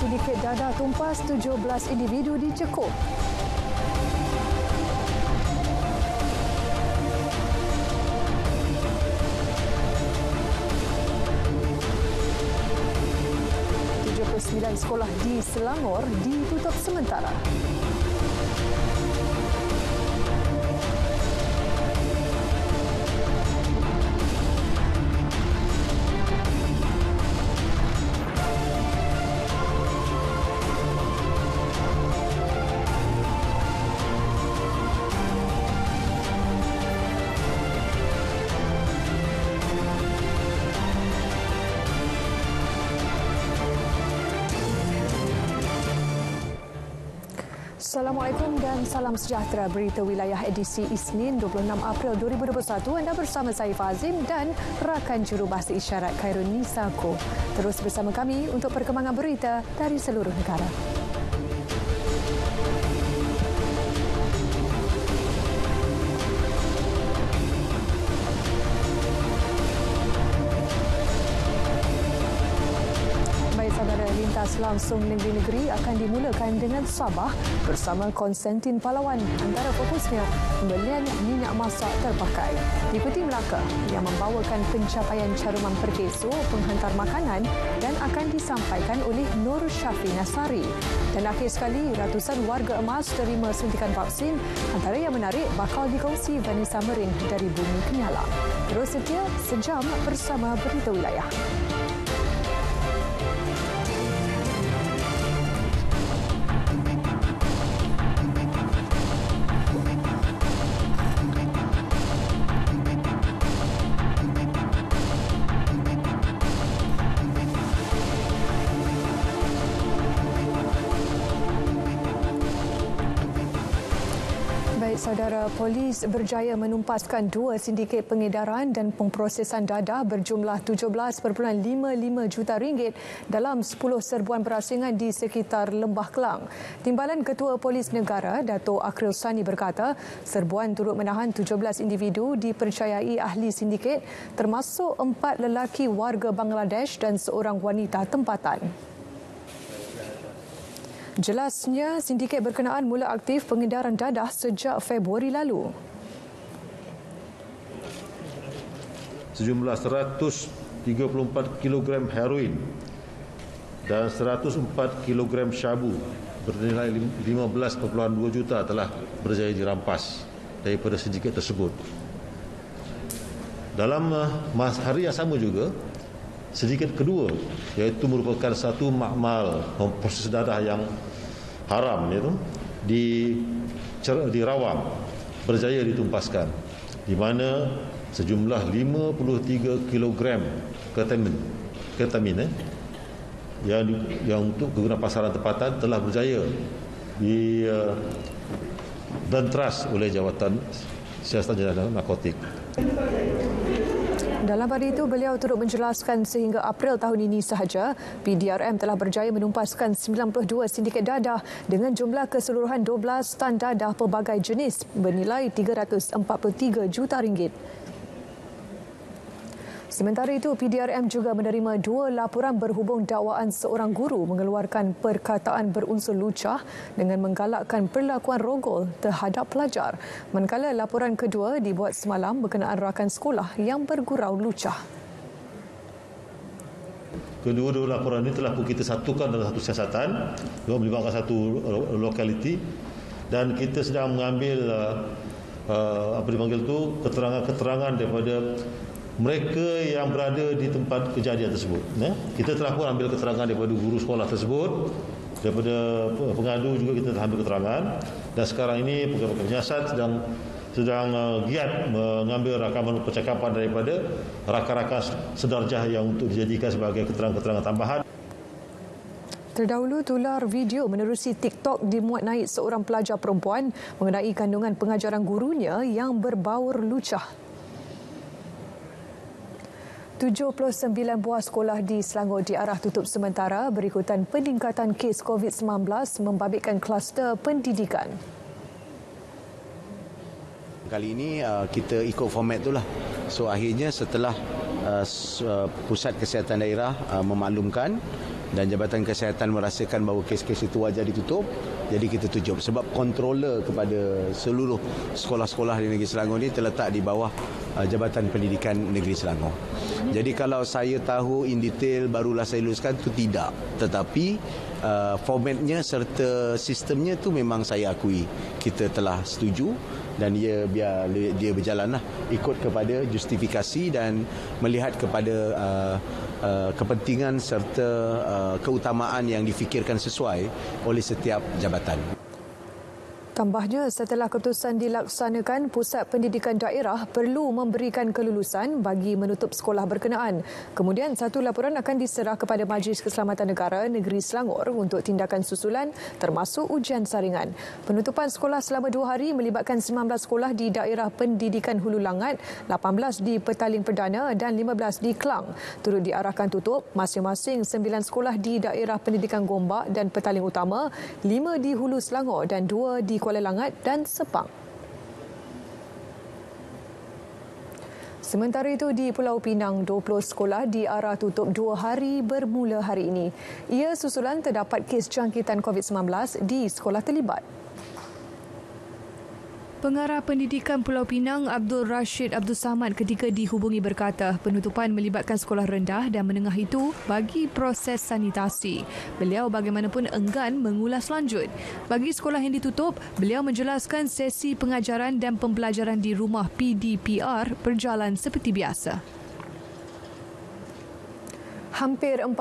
sindiket dadah tumpas, 17 individu dicekup. Sembilan sekolah di Selangor ditutup sementara. Assalamualaikum dan salam sejahtera. Berita wilayah edisi Isnin 26 April 2021. Anda bersama saya Fazim dan rakan jurubahasa isyarat Khairun Nisako. Terus bersama kami untuk perkembangan berita dari seluruh negara. Langsung negeri-negeri akan dimulakan dengan Sabah bersama Konstantin Pahlawan. Antara fokusnya pembelian minyak masak terpakai. Diikuti Melaka yang membawakan pencapaian caruman perkeso penghantar makanan dan akan disampaikan oleh Nur Syafi Nasari. Dan akhir sekali, ratusan warga emas terima suntikan vaksin. Antara yang menarik bakal dikongsi Vanessa Merin dari Bumi Kenyala. Terus setia sejam bersama Berita Wilayah. Saudara, polis berjaya menumpaskan 2 sindiket pengedaran dan pemprosesan dadah berjumlah 17.55 juta ringgit dalam 10 serbuan berasingan di sekitar Lembah Kelang. Timbalan Ketua Polis Negara, Dato' Akril Sani berkata, serbuan turut menahan 17 individu dipercayai ahli sindiket termasuk 4 lelaki warga Bangladesh dan seorang wanita tempatan. Jelasnya, sindiket berkenaan mula aktif pengedaran dadah sejak Februari lalu. Sejumlah 134 kg heroin dan 104 kg syabu bernilai 15.2 juta telah berjaya dirampas daripada sindiket tersebut. Dalam hari yang sama juga, sindiket kedua, iaitu merupakan satu makmal proses dadah yang haram itu di Rawang berjaya ditumpaskan, di mana sejumlah 53 kg ketamin yang untuk kegunaan pasaran tempatan telah berjaya dibentras oleh Jawatan Siasatan Jenayah Narkotik. Dalam hari itu, beliau turut menjelaskan sehingga April tahun ini sahaja, PDRM telah berjaya menumpaskan 92 sindiket dadah dengan jumlah keseluruhan 12 tan dadah pelbagai jenis bernilai 343 juta ringgit. Sementara itu, PDRM juga menerima 2 laporan berhubung dakwaan seorang guru mengeluarkan perkataan berunsur lucah dengan menggalakkan perlakuan rogol terhadap pelajar. Manakala laporan kedua dibuat semalam berkenaan rakan sekolah yang bergurau lucah. Kedua-dua laporan ini telah pun kita satukan dalam satu siasatan, melibatkan satu lokaliti, dan kita sedang mengambil keterangan daripada mereka yang berada di tempat kejadian tersebut. Kita telah pun ambil keterangan daripada guru sekolah tersebut, daripada pengadu juga kita telah ambil keterangan, dan sekarang ini pegawai penyiasat sedang giat mengambil rakaman percakapan daripada rakan-rakan sedarjah yang untuk dijadikan sebagai keterangan-keterangan tambahan. Terdahulu, tular video menerusi TikTok dimuat naik seorang pelajar perempuan mengenai kandungan pengajaran gurunya yang berbaur lucah. 79 buah sekolah di Selangor diarah tutup sementara berikutan peningkatan kes COVID-19 membabitkan kluster pendidikan. Kali ini kita ikut format itulah. So akhirnya setelah Pusat Kesihatan Daerah memaklumkan, dan Jabatan Kesihatan merasakan bahawa kes-kes itu wajar ditutup, jadi kita tutup. Sebab controller kepada seluruh sekolah-sekolah di Negeri Selangor ini terletak di bawah Jabatan Pendidikan Negeri Selangor. Jadi kalau saya tahu in detail barulah saya luluskan, itu tidak. Tetapi formatnya serta sistemnya tu memang saya akui kita telah setuju, dan biar dia berjalanlah ikut kepada justifikasi dan melihat kepada kepentingan serta keutamaan yang difikirkan sesuai oleh setiap jabatan. Tambahnya, setelah keputusan dilaksanakan, Pusat Pendidikan Daerah perlu memberikan kelulusan bagi menutup sekolah berkenaan. Kemudian, satu laporan akan diserah kepada Majlis Keselamatan Negara Negeri Selangor untuk tindakan susulan termasuk ujian saringan. Penutupan sekolah selama 2 hari melibatkan 19 sekolah di daerah pendidikan Hulu Langat, 18 di Petaling Perdana dan 15 di Klang. Turut diarahkan tutup masing-masing 9 sekolah di daerah pendidikan Gombak dan Petaling Utama, 5 di Hulu Selangor dan 2 di Kuala Langat dan Sepang. Sementara itu di Pulau Pinang, 20 sekolah diarah tutup 2 hari bermula hari ini. Ia susulan terdapat kes jangkitan COVID-19 di sekolah terlibat. Pengarah Pendidikan Pulau Pinang Abdul Rashid Abdul Samad ketika dihubungi berkata penutupan melibatkan sekolah rendah dan menengah itu bagi proses sanitasi. Beliau bagaimanapun enggan mengulas lanjut. Bagi sekolah yang ditutup, beliau menjelaskan sesi pengajaran dan pembelajaran di rumah PDPR berjalan seperti biasa. Hampir 40%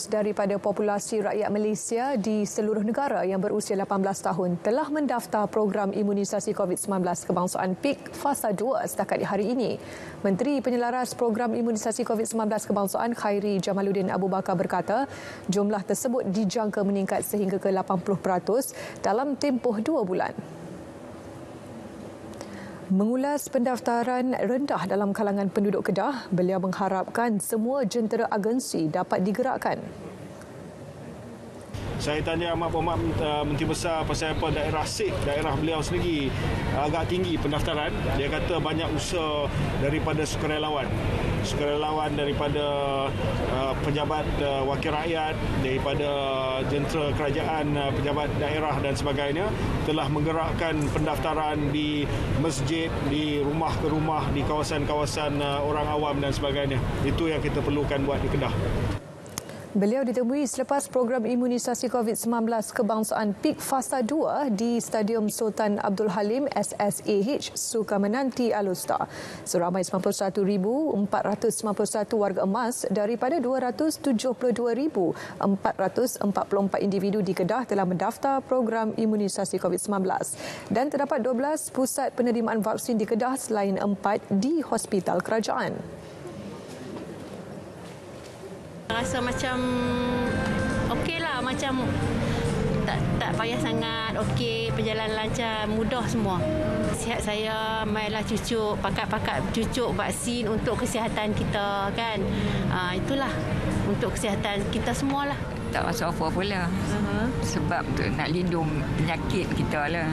daripada populasi rakyat Malaysia di seluruh negara yang berusia 18 tahun telah mendaftar program imunisasi COVID-19 kebangsaan PIK Fasa 2 setakat hari ini. Menteri Penyelaras Program Imunisasi COVID-19 Kebangsaan Khairi Jamaluddin Abu Bakar berkata, jumlah tersebut dijangka meningkat sehingga ke 80% dalam tempoh 2 bulan. Mengulas pendaftaran rendah dalam kalangan penduduk Kedah, beliau mengharapkan semua jentera agensi dapat digerakkan. Saya tanya Amat Berhormat Menteri Besar pasal apa daerah beliau sendiri agak tinggi pendaftaran. Dia kata banyak usaha daripada sukarelawan daripada pejabat wakil rakyat, daripada jentera kerajaan, pejabat daerah dan sebagainya telah menggerakkan pendaftaran di masjid, di rumah ke rumah, di kawasan-kawasan orang awam dan sebagainya. Itu yang kita perlukan buat di Kedah. Beliau ditemui selepas program imunisasi COVID-19 kebangsaan PIK Fasa 2 di Stadium Sultan Abdul Halim SSAH Sukamenanti Alustar. Seramai 91,491 warga emas daripada 272,444 individu di Kedah telah mendaftar program imunisasi COVID-19 dan terdapat 12 pusat penerimaan vaksin di Kedah selain 4 di hospital kerajaan. Rasa macam okey lah, macam tak payah sangat, okey, perjalanan lancar, mudah semua. Sihat saya, mailah cucuk, pakat-pakat cucuk vaksin untuk kesihatan kita kan. Itulah untuk kesihatan kita semualah. Tak rasa apa-apa lah. Sebab tu nak lindung penyakit kita lah.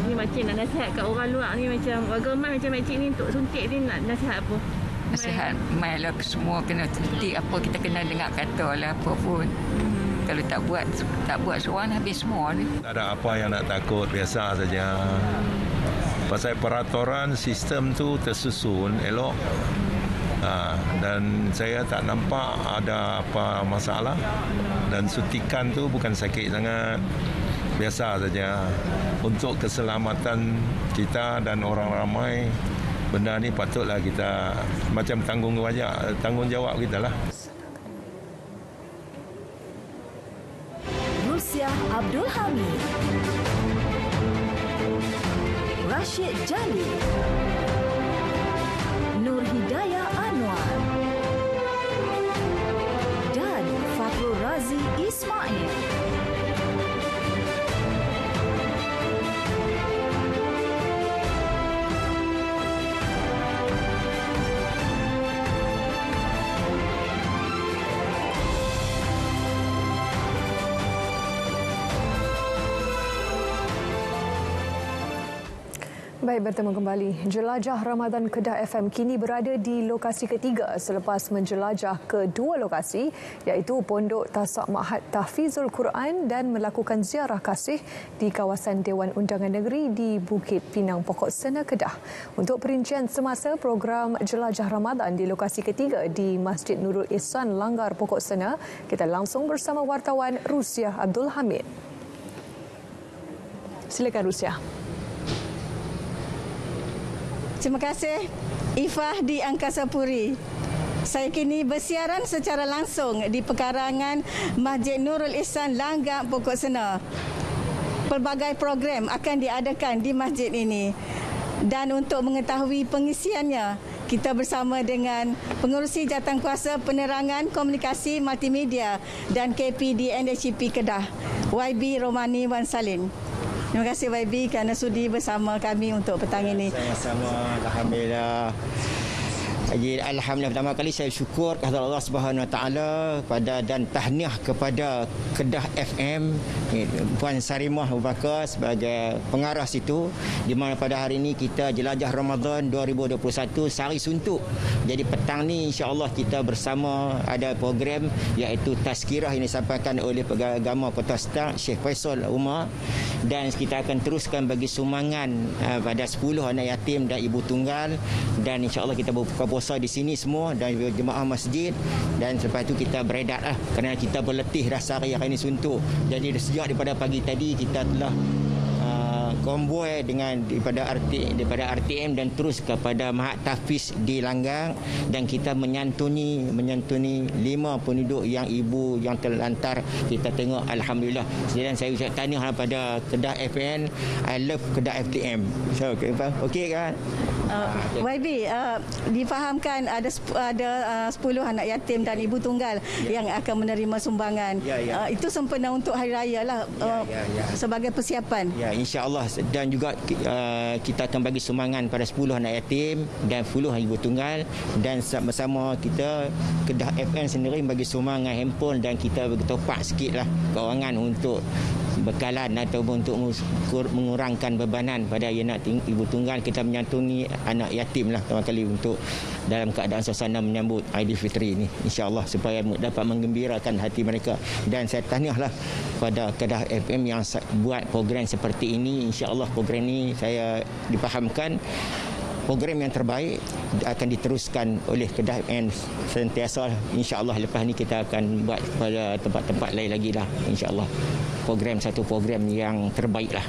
Ni macam nak nasihat kat orang luar ni, macam warga emas macam makcik ni untuk suntik ni nak nasihat apa? Nasihat mailah semua kena suntik, apa kita kena dengar kata lah apa pun. Kalau tak buat seorang habis semua ni. Tak ada apa yang nak takut, biasa saja. Pasal peraturan sistem tu tersusun elok. Dan saya tak nampak ada apa masalah. Dan suntikan tu bukan sakit sangat. Biasa saja. Untuk keselamatan kita dan orang ramai, benda ni patutlah kita macam tanggungjawab kita lah. Rusia Abdul Hamid, Rashid Jalil, Nur Hidayah Anwar dan Fakhrul Razi Ismail. Baik, bertemu kembali. Jelajah Ramadan Kedah FM kini berada di lokasi ketiga selepas menjelajah ke dua lokasi iaitu Pondok Tasak Ma'had Tahfizul Quran dan melakukan ziarah kasih di kawasan Dewan Undangan Negeri di Bukit Pinang Pokok Sena Kedah. Untuk perincian semasa program Jelajah Ramadan di lokasi ketiga di Masjid Nurul Ihsan Langgar Pokok Sena, kita langsung bersama wartawan Rusia Abdul Hamid. Silakan Rusia. Terima kasih Ifah di Angkasa Puri. Saya kini bersiaran secara langsung di pekarangan Masjid Nurul Ihsan Langgar Pokok Sena. Pelbagai program akan diadakan di masjid ini. Dan untuk mengetahui pengisiannya, kita bersama dengan Pengerusi Jawatankuasa Penerangan Komunikasi Multimedia dan KPD NHCP Kedah, YB Romani Wan Salin. Terima kasih YB kerana sudi bersama kami untuk petang ini. Sama-sama, alhamdulillah. Jadi alhamdulillah, pertama kali saya syukur kepada Allah Subhanahu Wa Taala dan tahniah kepada Kedah FM, Puan Sarimah Abu Bakar sebagai pengarah situ, di mana pada hari ini kita jelajah Ramadan 2021 sehari suntuk. Jadi petang ni insya-Allah kita bersama ada program iaitu tazkirah yang disampaikan oleh Pegawai Agama Kota Start Syekh Faisal Umar, dan kita akan teruskan bagi sumbangan pada 10 anak yatim dan ibu tunggal, dan insya-Allah kita berbuka puasa di sini semua dan jemaah masjid, dan selepas itu kita beredat lah kerana kita berletih dah sehari ini suntuk. Jadi sejak daripada pagi tadi kita telah konvoi daripada RTM dan terus kepada Mahat Tahfiz di Langgar, dan kita menyantuni 5 penduduk yang ibu yang terlantar. Kita tengok alhamdulillah. Dan saya ucap tahniah pada Kedah FM. I love Kedah FTM. So okey kan? YB, difahamkan ada 10 anak yatim dan ibu tunggal yang akan menerima sumbangan. Itu sempena untuk hari raya lah, sebagai persiapan. Ya, insya-Allah. Dan juga kita akan bagi sumbangan pada 10 anak yatim dan 10 ibu tunggal, dan sama-sama kita Kedah FM sendiri bagi sumbangan handphone, dan kita bagi top up sikitlah kewangan untuk bekalan ataupun untuk mengurangkan bebanan pada anak ibu tunggal. Kita menyantuni anak yatim lah pertama kali untuk dalam keadaan suasana menyambut Aidilfitri ini, insya-Allah, supaya dapat menggembirakan hati mereka. Dan saya tahniahlah pada Kedah FM yang buat program seperti ini. Insya-Allah program ini saya difahamkan program yang terbaik akan diteruskan oleh Kedah FM sentiasa. InsyaAllah lepas ni kita akan buat pada tempat-tempat lain lagi lah. InsyaAllah satu program yang terbaik lah.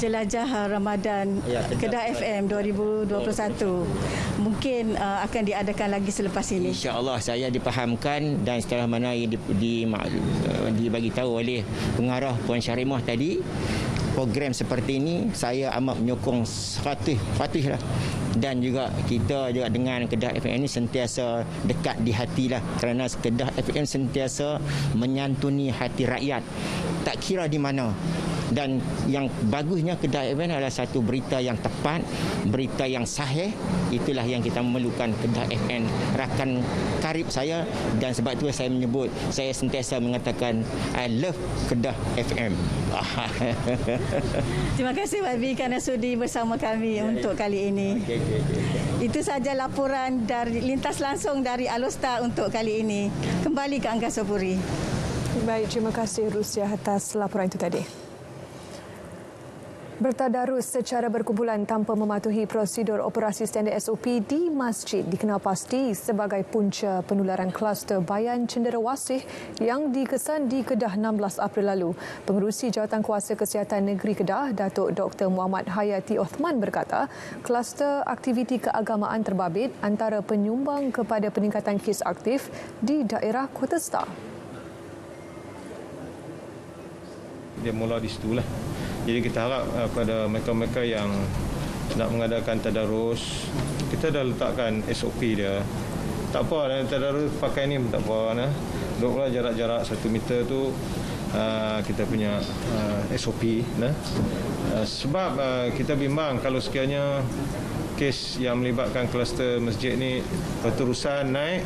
Jelajah Ramadan Kedah FM 2021 mungkin akan diadakan lagi selepas ini. InsyaAllah saya dipahamkan, dan setelah mana dibagi tahu oleh pengarah Puan Syarimah tadi, program seperti ini saya amat menyokong 100% lah. Dan juga kita juga dengan Kedah FM ini sentiasa dekat di hatilah, kerana Kedah FM sentiasa menyantuni hati rakyat tak kira di mana. Dan yang bagusnya Kedah FM adalah satu berita yang tepat, berita yang sahih. Itulah yang kita memerlukan Kedah FM, rakan karib saya, dan sebab itu saya menyebut, saya sentiasa mengatakan I love Kedah FM. Terima kasih YB kerana sudi bersama kami untuk kali ini. Itu saja laporan dari lintas langsung dari Alostar untuk kali ini. Kembali ke Angkasa Puri. Baik, terima kasih Rusia atas laporan itu tadi. Bertadarus secara berkumpulan tanpa mematuhi prosedur operasi standard SOP di masjid dikenal pasti sebagai punca penularan kluster Bayan Cenderawasih yang dikesan di Kedah 16 April lalu. Pengerusi Jawatankuasa Kesihatan Negeri Kedah, Datuk Dr. Muhammad Hayati Othman berkata, kluster aktiviti keagamaan terbabit antara penyumbang kepada peningkatan kes aktif di daerah Kota Star. Dia mula di situlah. Jadi kita harap pada mereka-mereka yang nak mengadakan tadarus, kita dah letakkan SOP dia. Tak apa, tadarus pakai ni tak apa. Duduklah jarak-jarak 1 meter tu kita punya SOP. Sebab kita bimbang kalau sekiranya kes yang melibatkan kluster masjid ni berterusan naik,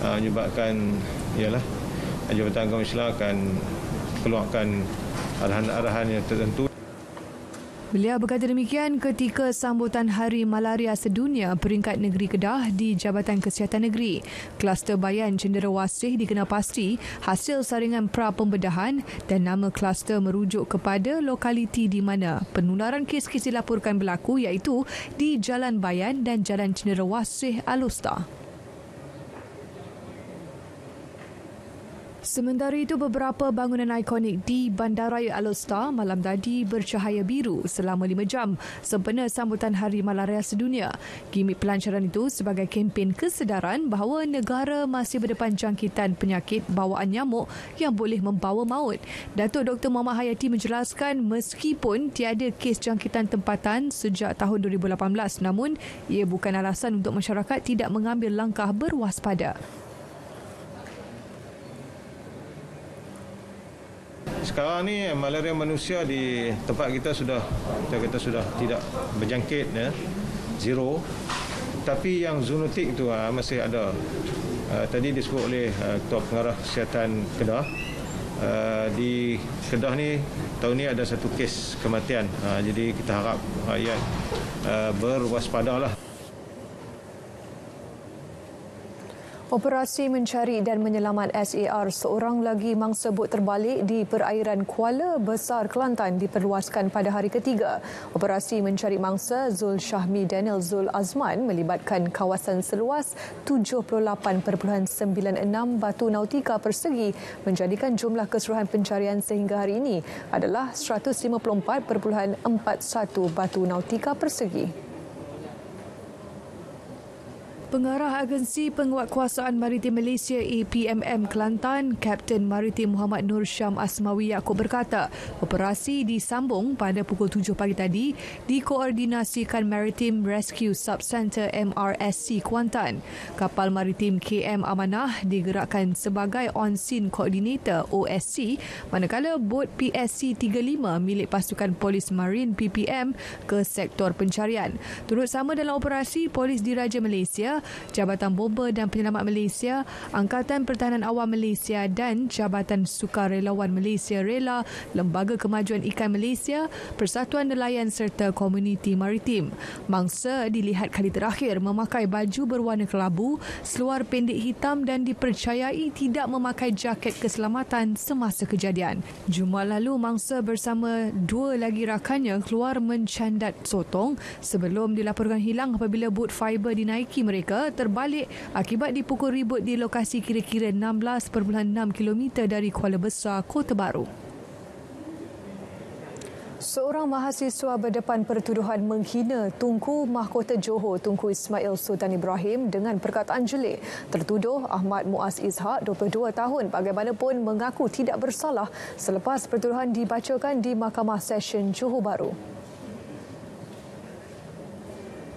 menyebabkan ialah Jabatan Agama Islam akan keluarkan arahan-arahan yang tertentu. Beliau berkata demikian ketika sambutan Hari Malaria Sedunia peringkat negeri Kedah di Jabatan Kesihatan Negeri. Kluster Bayan Cenderawasih dikenal pasti hasil saringan pra-pembedahan dan nama kluster merujuk kepada lokaliti di mana penularan kes-kes dilaporkan berlaku iaitu di Jalan Bayan dan Jalan Cenderawasih Alustar. Sementara itu, beberapa bangunan ikonik di Bandaraya Alustar malam tadi bercahaya biru selama 5 jam sempena sambutan Hari Malaria Sedunia. Gimik pelancaran itu sebagai kempen kesedaran bahawa negara masih berdepan jangkitan penyakit bawaan nyamuk yang boleh membawa maut. Datuk Dr. Muhammad Hayati menjelaskan meskipun tiada kes jangkitan tempatan sejak tahun 2018, namun ia bukan alasan untuk masyarakat tidak mengambil langkah berwaspada. Sekarang ni malaria manusia di tempat kita sudah tidak berjangkit, zero. Tapi yang zoonotik itu masih ada. Tadi disebut oleh Ketua Pengarah Kesihatan Kedah. Di Kedah ni tahun ni ada satu kes kematian. Jadi kita harap rakyat berwaspadalah. Operasi mencari dan menyelamat SAR seorang lagi mangsa bot terbalik di perairan Kuala Besar, Kelantan diperluaskan pada hari ketiga. Operasi mencari mangsa Zul Syahmi Daniel Zul Azman melibatkan kawasan seluas 78.96 batu nautika persegi menjadikan jumlah keseluruhan pencarian sehingga hari ini adalah 154.41 batu nautika persegi. Pengarah Agensi Penguatkuasaan Maritim Malaysia APMM Kelantan, Kapten Maritim Muhammad Nur Syam Asmawi Yaakob berkata, operasi disambung pada pukul 7 pagi tadi dikoordinasikan Maritime Rescue Subcenter MRSC Kuantan. Kapal maritim KM Amanah digerakkan sebagai On-Scene Coordinator OSC, manakala bot PSC 35 milik Pasukan Polis Marin PPM ke sektor pencarian. Turut sama dalam operasi Polis Diraja Malaysia, Jabatan Bomba dan Penyelamat Malaysia, Angkatan Pertahanan Awam Malaysia dan Jabatan Sukarelawan Malaysia Rela, Lembaga Kemajuan Ikan Malaysia, Persatuan Nelayan serta Komuniti Maritim. Mangsa dilihat kali terakhir memakai baju berwarna kelabu, seluar pendek hitam dan dipercayai tidak memakai jaket keselamatan semasa kejadian. Jumaat lalu, mangsa bersama 2 lagi rakannya keluar mencandat sotong sebelum dilaporkan hilang apabila bot fiber dinaiki mereka terbalik akibat dipukul ribut di lokasi kira-kira 16.6 km dari Kuala Besar, Kota Baru. Seorang mahasiswa berdepan pertuduhan menghina Tunku Mahkota Johor Tunku Ismail Sultan Ibrahim dengan perkataan jelek. Tertuduh Ahmad Muaz Ishak, 22 tahun, bagaimanapun mengaku tidak bersalah selepas pertuduhan dibacakan di Mahkamah Session Johor Bahru.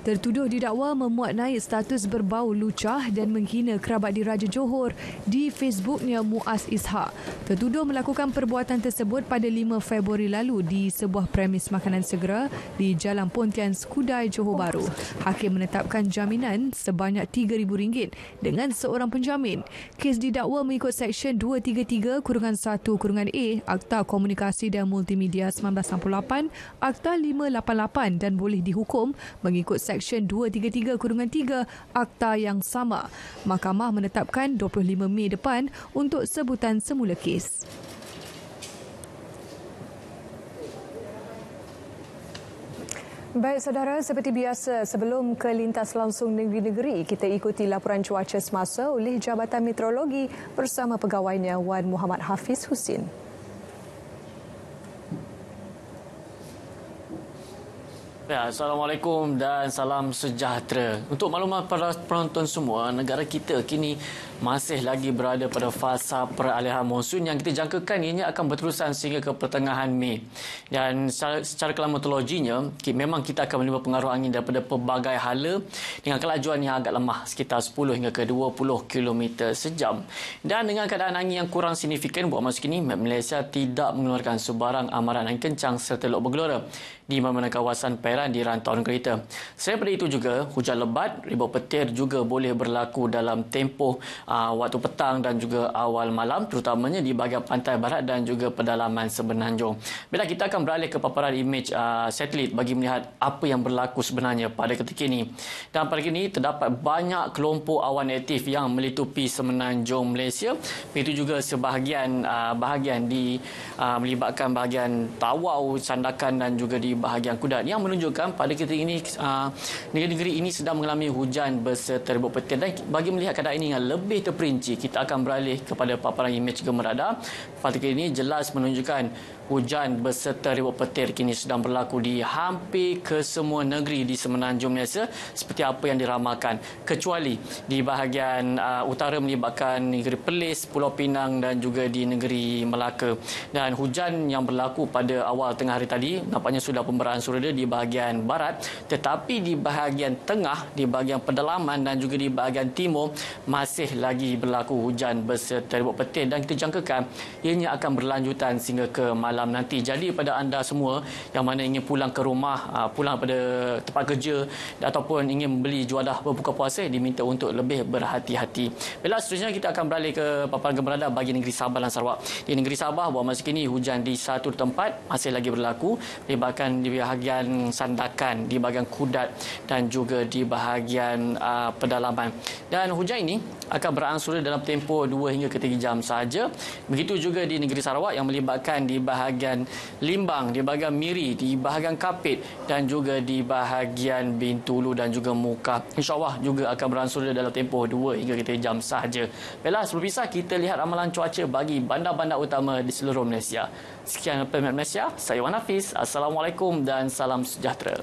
Tertuduh didakwa memuat naik status berbau lucah dan menghina kerabat diraja Johor di Facebooknya Muaz Ishak. Tertuduh melakukan perbuatan tersebut pada 5 Februari lalu di sebuah premis makanan segera di Jalan Pontian Skudai, Johor Bahru. Hakim menetapkan jaminan sebanyak RM3,000 dengan seorang penjamin. Kes didakwa mengikut Seksyen 233-1-A Akta Komunikasi dan Multimedia 1968, Akta 588 dan boleh dihukum mengikut Seksyen 233-3 Akta yang sama. Mahkamah menetapkan 25 Mei depan untuk sebutan semula kes. Baik saudara, seperti biasa sebelum ke lintas langsung negeri-negeri, kita ikuti laporan cuaca semasa oleh Jabatan Meteorologi bersama pegawainya Wan Muhammad Hafiz Husin. Ya, Assalamualaikum dan salam sejahtera. Untuk maklumat para penonton semua, negara kita kini masih lagi berada pada fasa peralihan monsun yang kita jangkakan ianya akan berterusan sehingga ke pertengahan Mei. Dan secara klimatologinya, memang kita akan menerima pengaruh angin daripada pelbagai hala dengan kelajuan yang agak lemah sekitar 10 hingga ke 20 km sejam. Dan dengan keadaan angin yang kurang signifikan buat masa kini, Malaysia tidak mengeluarkan sebarang amaran angin kencang serta lok bergelora di mana-mana kawasan perairan dan di rantauan kereta. Selain daripada itu juga, hujan lebat, ribut petir juga boleh berlaku dalam tempoh waktu petang dan juga awal malam, terutamanya di bahagian pantai barat dan juga pedalaman Semenanjung. Baiklah, kita akan beralih ke paparan imej satelit bagi melihat apa yang berlaku sebenarnya pada ketika ini. Dan pada ketika ini terdapat banyak kelompok awan aktif yang melitupi Semenanjung Malaysia. Begitu juga sebahagian bahagian melibatkan bahagian Tawau, Sandakan dan juga di bahagian Kudat, yang menunjukkan pada ketika ini negeri-negeri ini sedang mengalami hujan berserta ribut petir. Dan bagi melihat keadaan ini yang lebih terperinci, kita akan beralih kepada paparan imej gambar radar. Pada ketika ini jelas menunjukkan hujan berserta ribut petir kini sedang berlaku di hampir ke semua negeri di Semenanjung Malaysia seperti apa yang diramalkan, kecuali di bahagian utara melibatkan negeri Perlis, Pulau Pinang dan juga di negeri Melaka. Dan hujan yang berlaku pada awal tengah hari tadi nampaknya sudah pemberaan surada di bahagian barat, tetapi di bahagian tengah, di bahagian pedalaman dan juga di bahagian timur masih lagi berlaku hujan berserta ribut petir, dan kita jangkakan ianya akan berlanjutan sehingga ke malam nanti. Jadi pada anda semua yang mana ingin pulang ke rumah, pulang pada tempat kerja ataupun ingin membeli juadah berbuka puasa, diminta untuk lebih berhati-hati. Baiklah, seterusnya kita akan beralih ke paparan gambar radar bagi negeri Sabah dan Sarawak. Di negeri Sabah, buat masa kini hujan di satu tempat masih lagi berlaku, melibatkan di bahagian Sandakan, di bahagian Kudat dan juga di bahagian pedalaman. Dan hujan ini akan berangsur dalam tempoh 2 hingga ke 3 jam sahaja. Begitu juga di negeri Sarawak yang melibatkan di bahagian Limbang, di bahagian Miri, di bahagian Kapit dan juga di bahagian Bintulu dan juga Muka. InsyaAllah juga akan berangsur dalam tempoh 2 hingga ke 3 jam sahaja. Baiklah, sebelum pisah kita lihat ramalan cuaca bagi bandar-bandar utama di seluruh Malaysia. Sekian Permit Malaysia, saya Wan Hafiz. Assalamualaikum dan salam sejahtera.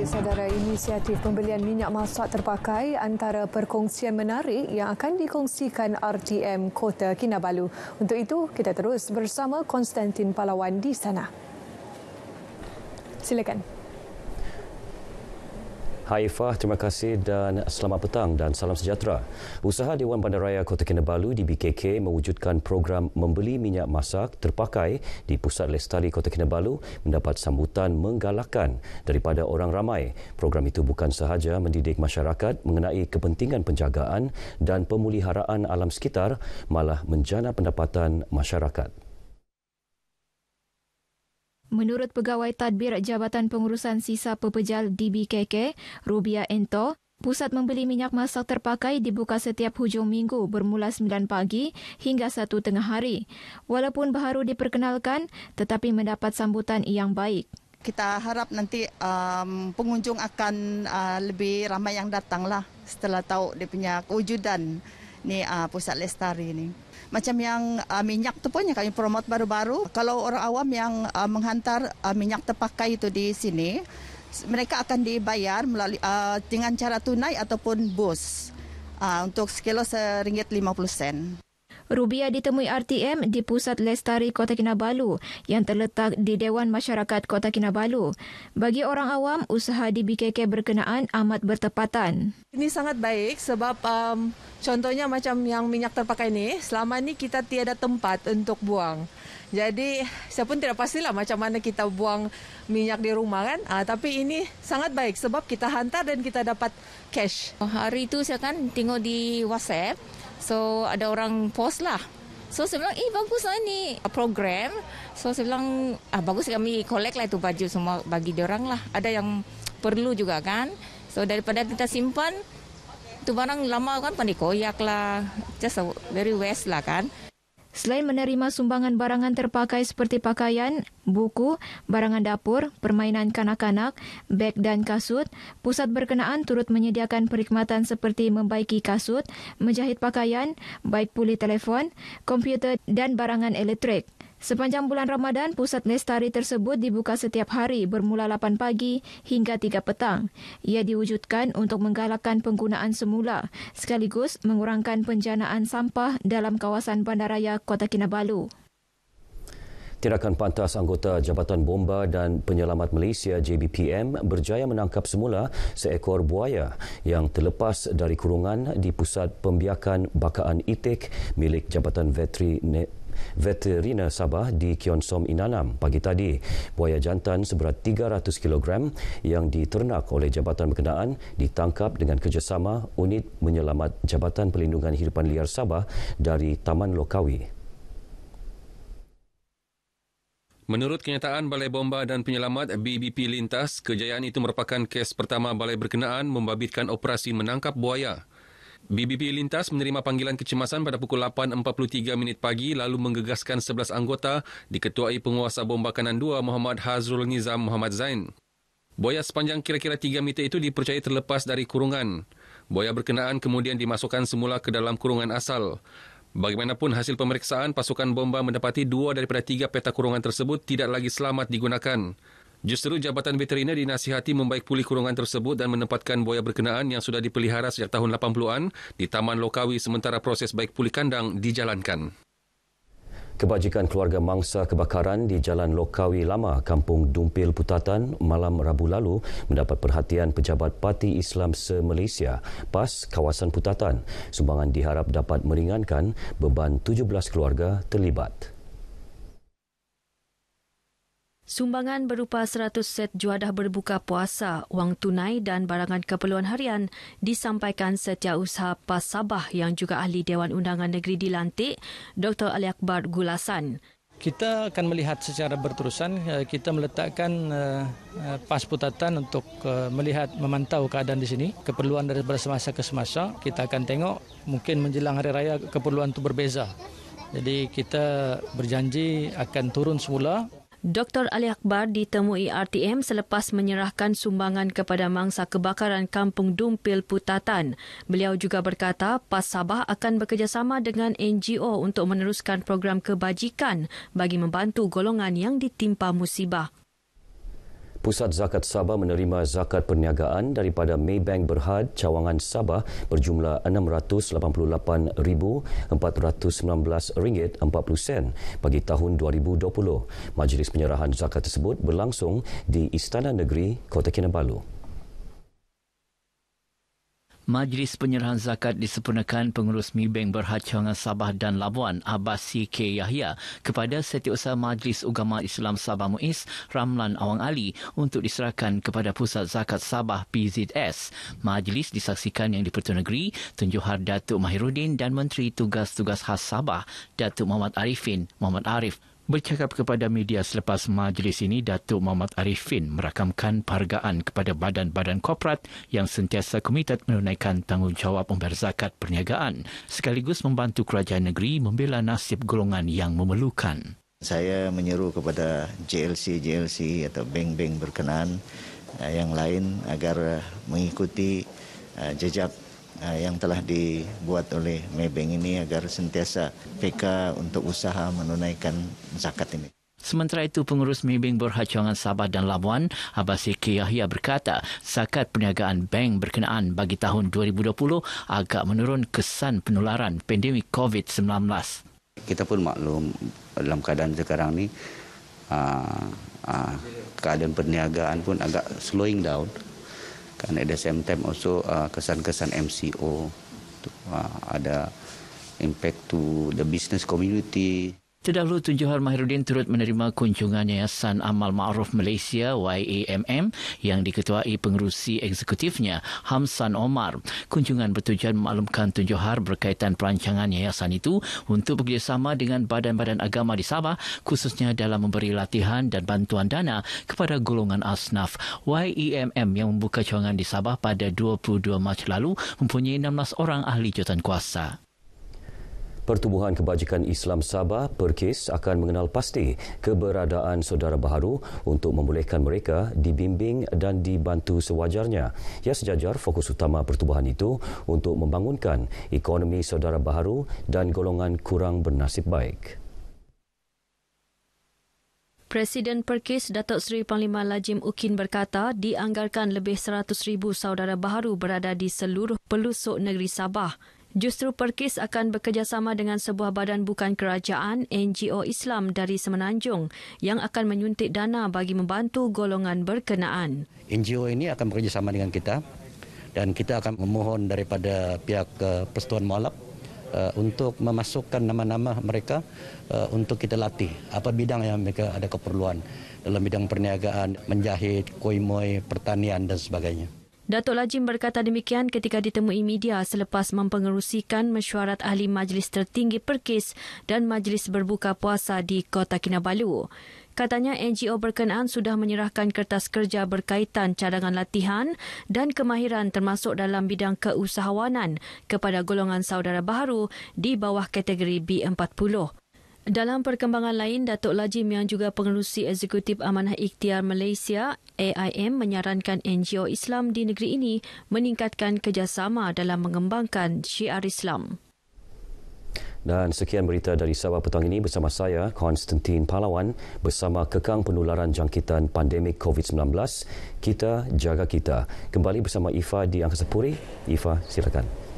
Saudara, inisiatif pembelian minyak masak terpakai antara perkongsian menarik yang akan dikongsikan RTM Kota Kinabalu. Untuk itu, kita terus bersama Konstantin Palawan di sana. Silakan. Hai Ifah, terima kasih dan selamat petang dan salam sejahtera. Usaha Dewan Bandaraya Kota Kinabalu di BKK mewujudkan program membeli minyak masak terpakai di Pusat Lestari Kota Kinabalu mendapat sambutan menggalakkan daripada orang ramai. Program itu bukan sahaja mendidik masyarakat mengenai kepentingan penjagaan dan pemuliharaan alam sekitar, malah menjana pendapatan masyarakat. Menurut Pegawai Tadbir Jabatan Pengurusan Sisa Pepejal DBKK, Rubia Ento, pusat membeli minyak masak terpakai dibuka setiap hujung minggu bermula 9 pagi hingga 1 tengah hari. Walaupun baru diperkenalkan, tetapi mendapat sambutan yang baik. Kita harap nanti pengunjung akan lebih ramai yang datanglah setelah tahu dia punya kewujudan ni Pusat Lestari ni. Macam yang minyak tu pun yang kami promote baru-baru. Kalau orang awam yang menghantar minyak terpakai itu di sini, mereka akan dibayar melalui dengan cara tunai ataupun bos untuk sekilo RM1.50. Rubiah ditemui RTM di Pusat Lestari Kota Kinabalu yang terletak di Dewan Masyarakat Kota Kinabalu. Bagi orang awam, usaha di BKK berkenaan amat bertepatan. Ini sangat baik sebab contohnya macam yang minyak terpakai ni, selama ni kita tiada tempat untuk buang. Jadi saya pun tidak pastilah macam mana kita buang minyak di rumah kan. Tapi ini sangat baik sebab kita hantar dan kita dapat cash. Hari itu saya kan tengok di WhatsApp. So ada orang post lah. So saya bilang, bagus lah ni program. So saya bilang, bagus kami collect lah itu baju semua bagi diorang lah. Ada yang perlu juga kan. So daripada kita simpan, itu barang lama kan pandai koyak lah. Just very waste lah kan. Selain menerima sumbangan barangan terpakai seperti pakaian, buku, barangan dapur, permainan kanak-kanak, beg dan kasut, pusat berkenaan turut menyediakan perkhidmatan seperti membaiki kasut, menjahit pakaian, baik pulih telefon, komputer dan barangan elektrik. Sepanjang bulan Ramadan, Pusat Lestari tersebut dibuka setiap hari bermula 8 pagi hingga 3 petang. Ia diwujudkan untuk menggalakkan penggunaan semula sekaligus mengurangkan penjanaan sampah dalam kawasan Bandaraya Kota Kinabalu. Tindakan pantas anggota Jabatan Bomba dan Penyelamat Malaysia JBPM berjaya menangkap semula seekor buaya yang terlepas dari kurungan di Pusat Pembiakan Bakaan Itik milik Jabatan Veteriner Sabah di Kionsom Inanam pagi tadi. Buaya jantan seberat 300 kg yang diternak oleh Jabatan Berkenaan ditangkap dengan kerjasama Unit Menyelamat Jabatan Perlindungan Hidupan Liar Sabah dari Taman Lokawi. Menurut kenyataan Balai Bomba dan Penyelamat BBP Lintas, kejayaan itu merupakan kes pertama balai berkenaan membabitkan operasi menangkap buaya. BBP Lintas menerima panggilan kecemasan pada pukul 8.43 pagi lalu menggegaskan 11 anggota diketuai Penguasa Bomba Kanan 2 Muhammad Hazrul Nizam Muhammad Zain. Buaya sepanjang kira-kira 3 meter itu dipercayai terlepas dari kurungan. Buaya berkenaan kemudian dimasukkan semula ke dalam kurungan asal. Bagaimanapun hasil pemeriksaan, pasukan bomba mendapati 2 daripada 3 peta kurungan tersebut tidak lagi selamat digunakan. Justru Jabatan Veteriner dinasihati membaik pulih kurungan tersebut dan menempatkan buaya berkenaan yang sudah dipelihara sejak tahun 80-an di Taman Lokawi sementara proses baik pulih kandang dijalankan. Kebajikan keluarga mangsa kebakaran di Jalan Lokawi Lama, Kampung Dumpil Putatan malam Rabu lalu mendapat perhatian Pejabat Parti Islam se-Malaysia PAS kawasan Putatan. Sumbangan diharap dapat meringankan beban 17 keluarga terlibat. Sumbangan berupa 100 set juadah berbuka puasa, wang tunai dan barangan keperluan harian disampaikan Setiausaha PAS Sabah yang juga Ahli Dewan Undangan Negeri dilantik, Dr. Ali Akbar Gulasan. Kita akan melihat secara berterusan, kita meletakkan PAS Putatan untuk melihat, memantau keadaan di sini. Keperluan dari semasa ke semasa, kita akan tengok mungkin menjelang Hari Raya keperluan itu berbeza. Jadi kita berjanji akan turun semula. Dr. Ali Akbar ditemui RTM selepas menyerahkan sumbangan kepada mangsa kebakaran Kampung Dumpil Putatan. Beliau juga berkata PAS Sabah akan bekerjasama dengan NGO untuk meneruskan program kebajikan bagi membantu golongan yang ditimpa musibah. Pusat Zakat Sabah menerima zakat perniagaan daripada Maybank Berhad Cawangan Sabah berjumlah RM688,419.40 bagi tahun 2020. Majlis penyerahan zakat tersebut berlangsung di Istana Negeri Kota Kinabalu. Majlis penyerahan zakat disempurnakan Pengurus Maybank Berhad Cawangan Sabah dan Labuan Abbas C.K. Yahya kepada Setiausaha Majlis Ugama Islam Sabah MUIS Ramlan Awang Ali untuk diserahkan kepada Pusat Zakat Sabah PZS. Majlis disaksikan Yang di-Pertuan Negeri Tun Johar Datuk Mahiruddin dan Menteri Tugas-Tugas Khas Sabah Datuk Muhammad Arifin Muhammad Arif. Bercakap kepada media selepas majlis ini, Datuk Muhammad Arifin merakamkan penghargaan kepada badan-badan korporat yang sentiasa komited menunaikan tanggungjawab membayar zakat perniagaan sekaligus membantu kerajaan negeri membela nasib golongan yang memerlukan. Saya menyeru kepada JLC atau bank-bank berkenaan yang lain agar mengikuti jejak yang telah dibuat oleh Maybank ini agar sentiasa PK untuk usaha menunaikan zakat ini. Sementara itu, Pengurus Maybank Berhad Sabah dan Labuan, Abbasi K. Yahya berkata, zakat perniagaan bank berkenaan bagi tahun 2020 agak menurun kesan penularan pandemik COVID-19. Kita pun maklum dalam keadaan sekarang ni, keadaan perniagaan pun agak slowing down. And at the same time also kesan-kesan MCO ada impact to the business community. Terdahulu Tun Johar Mahiruddin turut menerima kunjungan Yayasan Amal Ma'ruf Malaysia YAMM yang diketuai pengerusi eksekutifnya Hamsan Omar. Kunjungan bertujuan memaklumkan Tun Johar berkaitan perancangan yayasan itu untuk bekerjasama dengan badan-badan agama di Sabah, khususnya dalam memberi latihan dan bantuan dana kepada golongan asnaf. YAMM yang membuka cawangan di Sabah pada 22 Mac lalu mempunyai 16 orang ahli jawatankuasa. Pertubuhan Kebajikan Islam Sabah (PERKIS) akan mengenal pasti keberadaan saudara baharu untuk membolehkan mereka dibimbing dan dibantu sewajarnya. Ia sejajar fokus utama pertubuhan itu untuk membangunkan ekonomi saudara baharu dan golongan kurang bernasib baik. Presiden PERKIS Datuk Seri Panglima Lajim Ukin berkata dianggarkan lebih 100,000 saudara baharu berada di seluruh pelosok negeri Sabah. Justru PERKIS akan bekerjasama dengan sebuah badan bukan kerajaan NGO Islam dari Semenanjung yang akan menyuntik dana bagi membantu golongan berkenaan. NGO ini akan bekerjasama dengan kita dan kita akan memohon daripada pihak Persatuan Mualaf untuk memasukkan nama-nama mereka untuk kita latih apa bidang yang mereka ada keperluan dalam bidang perniagaan, menjahit, koimoi, pertanian dan sebagainya. Datuk Lajim berkata demikian ketika ditemui media selepas mempengerusikan mesyuarat ahli Majlis Tertinggi PERKIS dan Majlis Berbuka Puasa di Kota Kinabalu. Katanya NGO berkenaan sudah menyerahkan kertas kerja berkaitan cadangan latihan dan kemahiran termasuk dalam bidang keusahawanan kepada golongan saudara baharu di bawah kategori B40. Dalam perkembangan lain, Datuk Lajim yang juga pengerusi eksekutif Amanah Ikhtiar Malaysia AIM menyarankan NGO Islam di negeri ini meningkatkan kerjasama dalam mengembangkan syiar Islam. Dan sekian berita dari Sabah petang ini bersama saya, Konstantin Pahlawan, bersama kekang penularan jangkitan pandemik COVID-19. Kita jaga kita. Kembali bersama Ifa di Angkasa Puri. Ifa, silakan.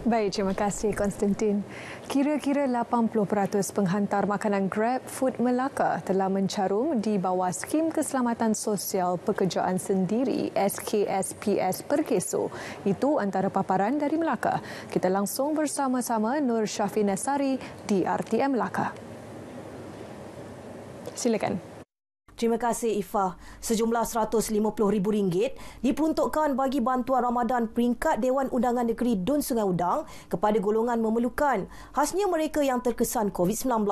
Baik, terima kasih Konstantin. Kira-kira 80% penghantar makanan Grab Food Melaka telah mencarum di bawah Skim Keselamatan Sosial Pekerjaan Sendiri SKSPS Perkeso. Itu antara paparan dari Melaka. Kita langsung bersama-sama Nur Syafi Nasari di RTM Melaka. Silakan. Terima kasih Ifah. Sejumlah RM150,000 diperuntukkan bagi bantuan Ramadan peringkat Dewan Undangan Negeri Dun Sungai Udang kepada golongan memerlukan, khasnya mereka yang terkesan COVID-19.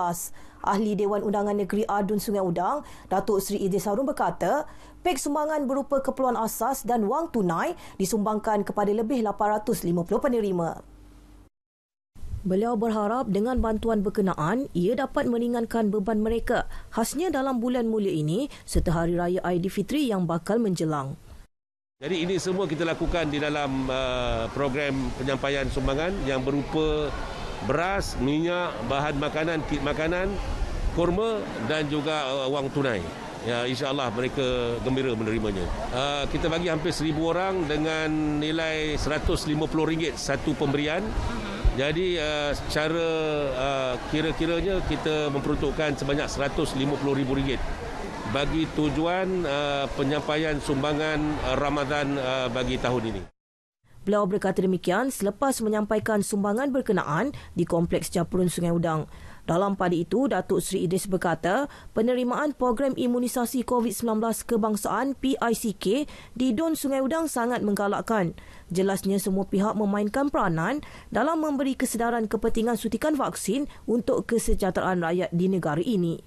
Ahli Dewan Undangan Negeri Dun Sungai Udang, Datuk Seri Idris Harun berkata, pek sumbangan berupa keperluan asas dan wang tunai disumbangkan kepada lebih 850 penerima. Beliau berharap dengan bantuan berkenaan, ia dapat meringankan beban mereka, khasnya dalam bulan mulia ini serta Hari Raya Aidilfitri yang bakal menjelang. Jadi ini semua kita lakukan di dalam program penyampaian sumbangan yang berupa beras, minyak, bahan makanan, kit makanan, kurma dan juga wang tunai. Ya, insya-Allah mereka gembira menerimanya. Kita bagi hampir 1,000 orang dengan nilai RM150 satu pemberian. Jadi secara kira-kiranya kita memperuntukkan sebanyak RM150,000 bagi tujuan penyampaian sumbangan Ramadan bagi tahun ini. Beliau berkata demikian selepas menyampaikan sumbangan berkenaan di Kompleks Japurun Sungai Udang. Dalam pada itu, Datuk Seri Idris berkata, penerimaan program imunisasi COVID-19 kebangsaan PICK di Dun Sungai Udang sangat menggalakkan. Jelasnya semua pihak memainkan peranan dalam memberi kesedaran kepentingan suntikan vaksin untuk kesejahteraan rakyat di negara ini.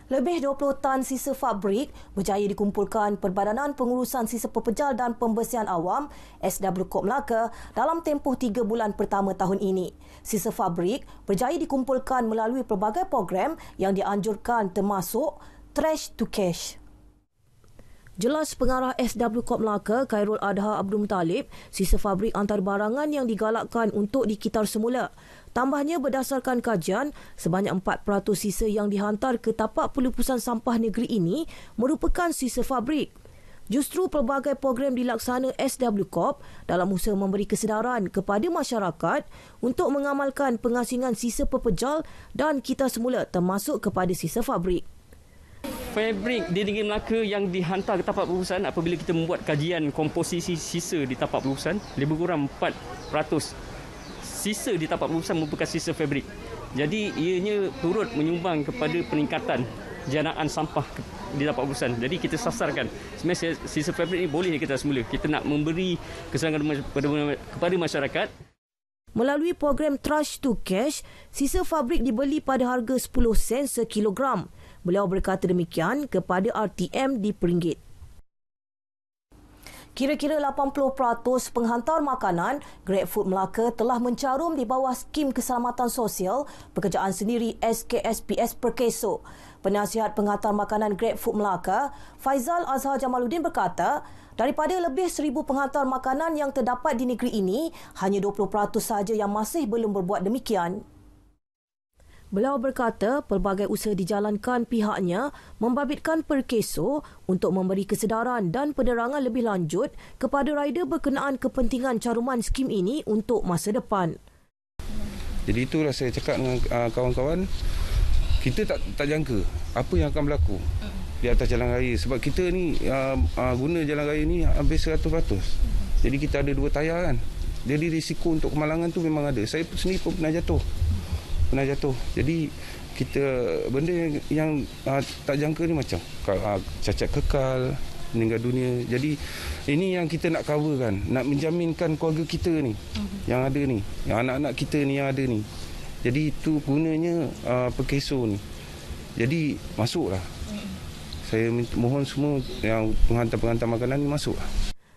Lebih 20 tan sisa fabrik berjaya dikumpulkan Perbadanan Pengurusan Sisa Pepejal dan Pembersihan Awam SW Kop Melaka dalam tempoh 3 bulan pertama tahun ini. Sisa fabrik berjaya dikumpulkan melalui pelbagai program yang dianjurkan termasuk Trash to Cash. Jelas pengarah SW Kop Melaka, Khairul Adha Abdul Muttalib, sisa fabrik antarbarangan yang digalakkan untuk dikitar semula. Tambahnya, berdasarkan kajian, sebanyak 4% sisa yang dihantar ke tapak pelupusan sampah negeri ini merupakan sisa fabrik. Justru pelbagai program dilaksana SW Corp dalam usaha memberi kesedaran kepada masyarakat untuk mengamalkan pengasingan sisa pepejal dan kita semula termasuk kepada sisa fabrik. Fabrik di negeri Melaka yang dihantar ke tapak pelupusan, apabila kita membuat kajian komposisi sisa di tapak pelupusan, lebih kurang 4% sisa di tapak pelupusan merupakan sisa fabrik. Jadi ianya turut menyumbang kepada peningkatan janaan sampah di tapak pelupusan. Jadi kita sasarkan sebenarnya sisa fabrik ini boleh kita semula. Kita nak memberi kesenangan kepada masyarakat. Melalui program Trash to Cash, sisa fabrik dibeli pada harga 10 sen sekilogram. Beliau berkata demikian kepada RTM di Peringgit. Kira-kira 80% penghantar makanan GrabFood Melaka telah mencarum di bawah skim keselamatan sosial pekerjaan sendiri SKSPS Perkeso. Penasihat penghantar makanan GrabFood Melaka, Faizal Azhar Jamaluddin berkata, daripada lebih 1,000 penghantar makanan yang terdapat di negeri ini, hanya 20% sahaja yang masih belum berbuat demikian. Beliau berkata pelbagai usaha dijalankan pihaknya membabitkan Perkeso untuk memberi kesedaran dan penerangan lebih lanjut kepada rider berkenaan kepentingan caruman skim ini untuk masa depan. Jadi itulah saya cakap dengan kawan-kawan, kita tak jangka apa yang akan berlaku di atas jalan raya. Sebab kita ni guna jalan raya ni hampir 100%. Jadi kita ada 2 tayar kan. Jadi risiko untuk kemalangan tu memang ada. Saya sendiri pun pernah jatuh. Jadi kita benda yang tak jangka ni macam cacat kekal, meninggal dunia. Jadi ini yang kita nak cover kan, nak menjaminkan keluarga kita ni yang ada ni, yang anak-anak kita ni yang ada ni. Jadi itu gunanya Perkeso ni. Jadi masuklah. Saya mohon semua yang penghantar-penghantar makanan ni masuklah.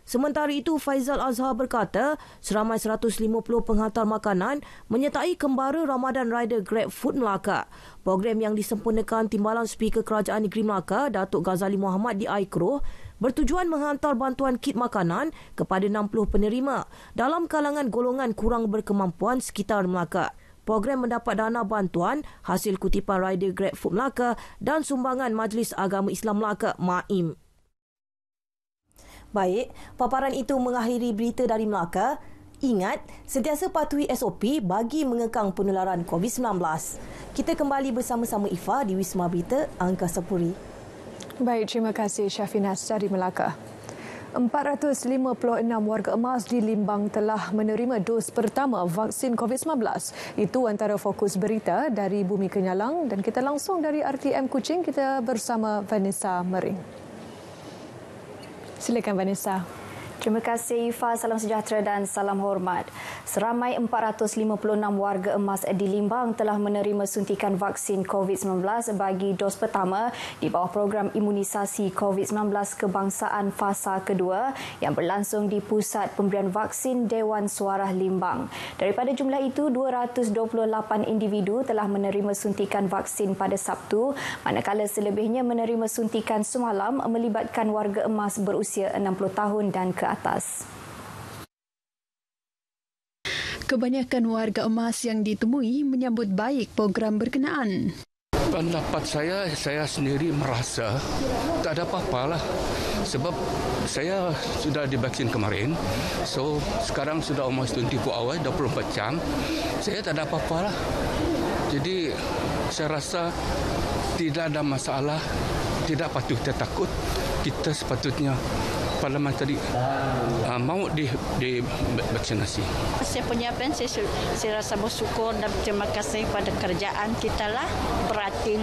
Sementara itu, Faizal Azhar berkata seramai 150 penghantar makanan menyertai kembara Ramadan Rider GrabFood Melaka. Program yang disempurnakan Timbalan Speaker Kerajaan Negeri Melaka, Datuk Ghazali Muhammad di Aikro, bertujuan menghantar bantuan kit makanan kepada 60 penerima dalam kalangan golongan kurang berkemampuan sekitar Melaka. Program mendapat dana bantuan hasil kutipan Rider GrabFood Melaka dan sumbangan Majlis Agama Islam Melaka, MAIM. Baik, paparan itu mengakhiri berita dari Melaka. Ingat, sentiasa patuhi SOP bagi mengekang penularan COVID-19. Kita kembali bersama-sama Ifah di Wisma Berita Angkasa Puri. Baik, terima kasih Syafinas dari Melaka. 456 warga emas di Limbang telah menerima dos pertama vaksin COVID-19. Itu antara fokus berita dari Bumi Kenyalang dan kita langsung dari RTM Kuching, kita bersama Vanessa Mering. Silakan Vanessa. Terima kasih Ifah, salam sejahtera dan salam hormat. Seramai 456 warga emas di Limbang telah menerima suntikan vaksin COVID-19 bagi dos pertama di bawah program imunisasi COVID-19 kebangsaan fasa kedua yang berlangsung di Pusat Pemberian Vaksin Dewan Suara Limbang. Daripada jumlah itu, 228 individu telah menerima suntikan vaksin pada Sabtu, manakala selebihnya menerima suntikan semalam melibatkan warga emas berusia 60 tahun dan ke atas. Kebanyakan warga emas yang ditemui menyambut baik program berkenaan. Pendapat saya sendiri merasa tak ada apa-apa lah. Sebab saya sudah divaksin kemarin. So, sekarang sudah almost 24 hours, 24 jam. Saya tak ada apa-apa lah. Jadi, saya rasa tidak ada masalah. Tidak patut kita takut. Kita sepatutnya Parlimen tadi mau divaksinasi. Saya penyiapan, saya rasa bersyukur dan terima kasih pada kerajaan kita lah beratin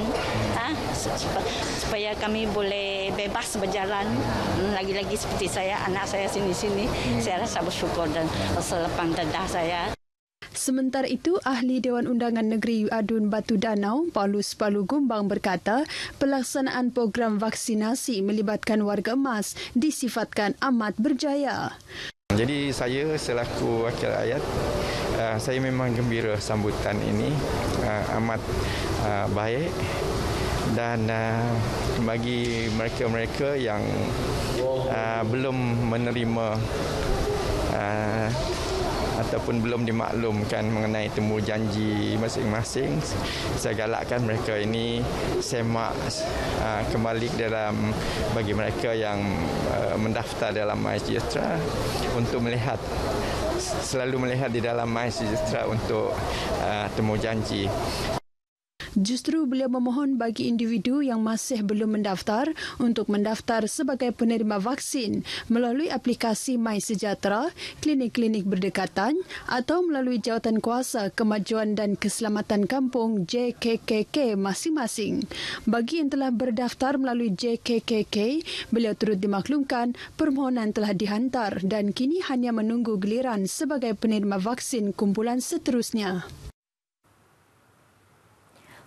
supaya kami boleh bebas berjalan. Lagi-lagi seperti saya, anak saya sini-sini, saya rasa bersyukur dan rasa lapang dada saya. Sementara itu, Ahli Dewan Undangan Negeri Adun Batu Danau, Paulus Palu Gumbang berkata, pelaksanaan program vaksinasi melibatkan warga emas disifatkan amat berjaya. Jadi saya selaku wakil rakyat, saya memang gembira sambutan ini, amat baik dan bagi mereka-mereka yang belum menerima ataupun belum dimaklumkan mengenai temu janji masing-masing, saya galakkan mereka ini semak kembali dalam bagi mereka yang mendaftar dalam MySejahtera untuk selalu melihat di dalam MySejahtera untuk temu janji. Justru beliau memohon bagi individu yang masih belum mendaftar untuk mendaftar sebagai penerima vaksin melalui aplikasi MySejahtera, klinik-klinik berdekatan atau melalui Jawatan Kuasa Kemajuan dan Keselamatan Kampung JKKK masing-masing. Bagi yang telah berdaftar melalui JKKK, beliau turut dimaklumkan permohonan telah dihantar dan kini hanya menunggu giliran sebagai penerima vaksin kumpulan seterusnya.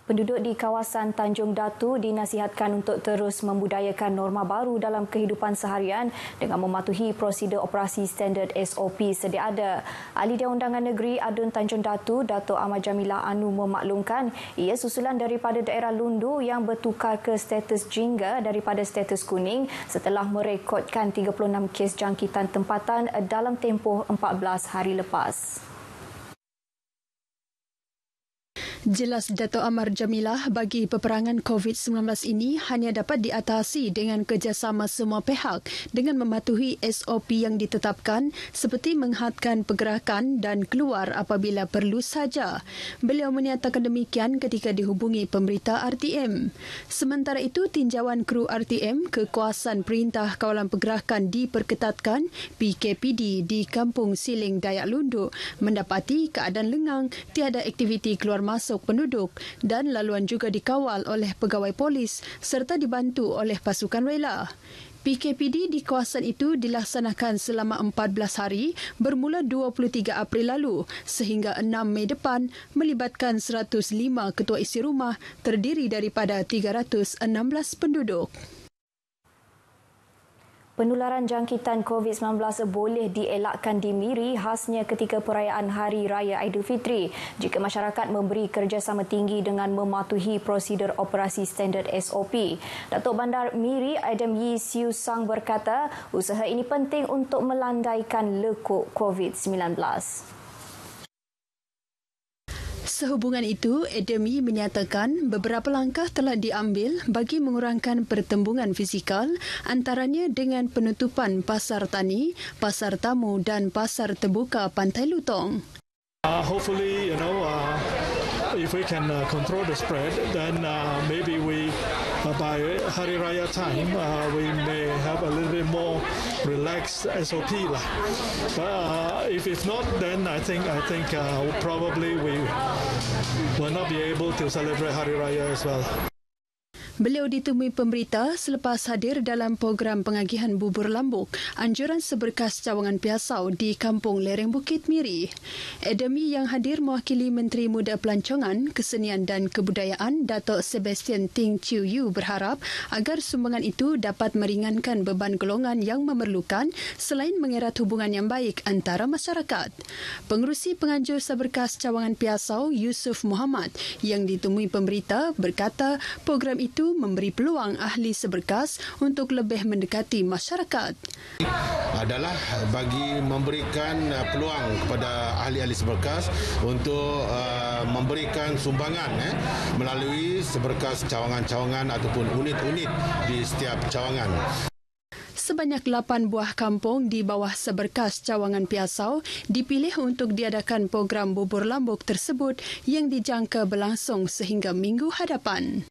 Penduduk di kawasan Tanjung Datu dinasihatkan untuk terus membudayakan norma baru dalam kehidupan seharian dengan mematuhi prosedur operasi standard SOP sedia ada. Ahli Dewan Undangan Negeri Adun Tanjung Datu, Dato' Ahmad Jamilah Anu memaklumkan ia susulan daripada daerah Lundu yang bertukar ke status jingga daripada status kuning setelah merekodkan 36 kes jangkitan tempatan dalam tempoh 14 hari lepas. Jelas Dato' Ahmad Jamilah bagi peperangan COVID-19 ini hanya dapat diatasi dengan kerjasama semua pihak dengan mematuhi SOP yang ditetapkan seperti menghadkan pergerakan dan keluar apabila perlu saja. Beliau menyatakan demikian ketika dihubungi pemberita RTM. Sementara itu, tinjauan kru RTM ke kawasan Perintah Kawalan Pergerakan diperketatkan PKPD di Kampung Siling Dayak Lundu mendapati keadaan lengang, tiada aktiviti keluar masuk penduduk dan laluan juga dikawal oleh pegawai polis serta dibantu oleh pasukan rela. PKPD di kawasan itu dilaksanakan selama 14 hari bermula 23 April lalu sehingga 6 Mei depan melibatkan 105 ketua isi rumah terdiri daripada 316 penduduk. Penularan jangkitan COVID-19 boleh dielakkan di Miri khasnya ketika perayaan Hari Raya Aidilfitri jika masyarakat memberi kerjasama tinggi dengan mematuhi prosedur operasi standard SOP. Datuk Bandar Miri Adam Yee Siu Sang berkata usaha ini penting untuk melandaikan lekuk COVID-19. Sehubungan itu, Ademi menyatakan beberapa langkah telah diambil bagi mengurangkan pertembungan fizikal antaranya dengan penutupan pasar tani, pasar tamu dan pasar terbuka Pantai Lutong. Hopefully, if we can control the spread, then maybe we by Hari Raya time we may have a little bit more relaxed SOP lah. But if not, then I think probably we will not be able to celebrate Hari Raya as well. Beliau ditemui pemberita selepas hadir dalam program pengagihan bubur lambuk anjuran seberkas cawangan Piasau di Kampung Lereng Bukit Miri. Ademi yang hadir mewakili Menteri Muda Pelancongan, Kesenian dan Kebudayaan Datuk Sebastian Ting Chiu Yu berharap agar sumbangan itu dapat meringankan beban golongan yang memerlukan selain mengerat hubungan yang baik antara masyarakat. Pengerusi penganjur seberkas cawangan Piasau Yusuf Muhammad yang ditemui pemberita berkata program itu memberi peluang ahli seberkas untuk lebih mendekati masyarakat. Adalah bagi memberikan peluang kepada ahli-ahli seberkas untuk memberikan sumbangan melalui seberkas cawangan-cawangan ataupun unit-unit di setiap cawangan. Sebanyak 8 buah kampung di bawah seberkas cawangan Piasau dipilih untuk diadakan program bubur lambuk tersebut yang dijangka berlangsung sehingga minggu hadapan.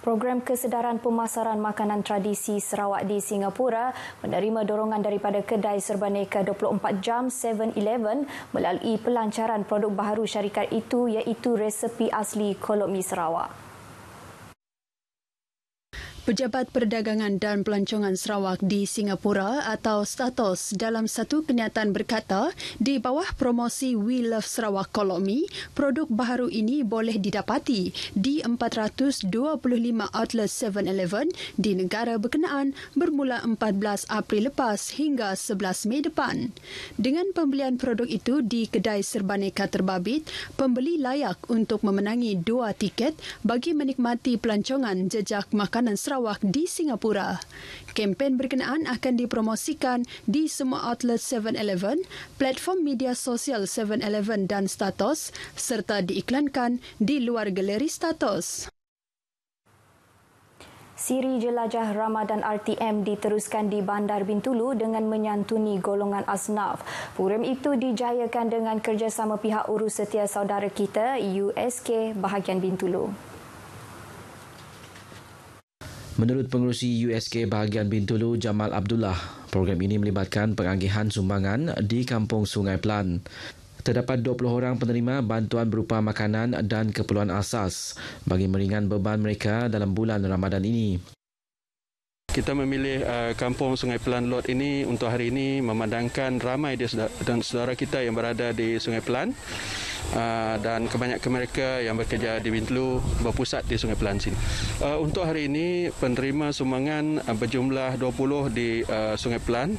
Program kesedaran pemasaran makanan tradisi Sarawak di Singapura menerima dorongan daripada kedai serbaneka 24 jam 7-Eleven melalui pelancaran produk baharu syarikat itu iaitu resepi asli kolok mi Sarawak. Pejabat Perdagangan dan Pelancongan Sarawak di Singapura atau Statos dalam satu kenyataan berkata, di bawah promosi We Love Sarawak Kolok Mi, produk baharu ini boleh didapati di 425 outlet 7-Eleven di negara berkenaan bermula 14 April lepas hingga 11 Mei depan. Dengan pembelian produk itu di kedai serbaneka terbabit, pembeli layak untuk memenangi 2 tiket bagi menikmati pelancongan jejak makanan Sarawak Sarawak di Singapura. Kempen berkenaan akan dipromosikan di semua outlet 7-Eleven, platform media sosial 7-Eleven dan Status serta diiklankan di luar galeri Status. Siri Jelajah Ramadan RTM diteruskan di Bandar Bintulu dengan menyantuni golongan asnaf. Program itu dijayakan dengan kerjasama pihak urus setia saudara kita USK bahagian Bintulu. Menurut pengerusi USK bahagian Bintulu Jamal Abdullah, program ini melibatkan pengagihan sumbangan di Kampung Sungai Pelan. Terdapat 20 orang penerima bantuan berupa makanan dan keperluan asas bagi meringan beban mereka dalam bulan Ramadan ini. Kita memilih Kampung Sungai Pelan Lot ini untuk hari ini memandangkan ramai dan saudara kita yang berada di Sungai Pelan dan kebanyakan mereka yang bekerja di Bintulu berpusat di Sungai Pelan sini. Untuk hari ini penerima sumbangan berjumlah 20 di Sungai Pelan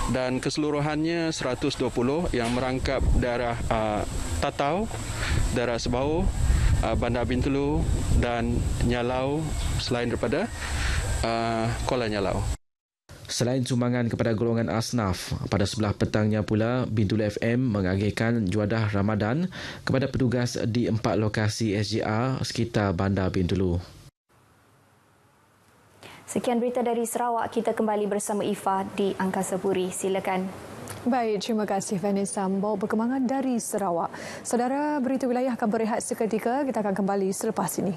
dan keseluruhannya 120 yang merangkap daerah Tatau, daerah Sebau, Bandar Bintulu dan Nyalau selain daripada Kuala Nyalau. Selain sumbangan kepada golongan asnaf, pada sebelah petangnya pula Bintulu FM mengagihkan juadah Ramadan kepada petugas di 4 lokasi SJR sekitar Bandar Bintulu. Sekian berita dari Sarawak, kita kembali bersama Ifah di Angkasa Puri. Silakan. Baik, terima kasih Vanessa. Membawa perkembangan dari Sarawak. Saudara, berita wilayah akan berehat seketika. Kita akan kembali selepas ini.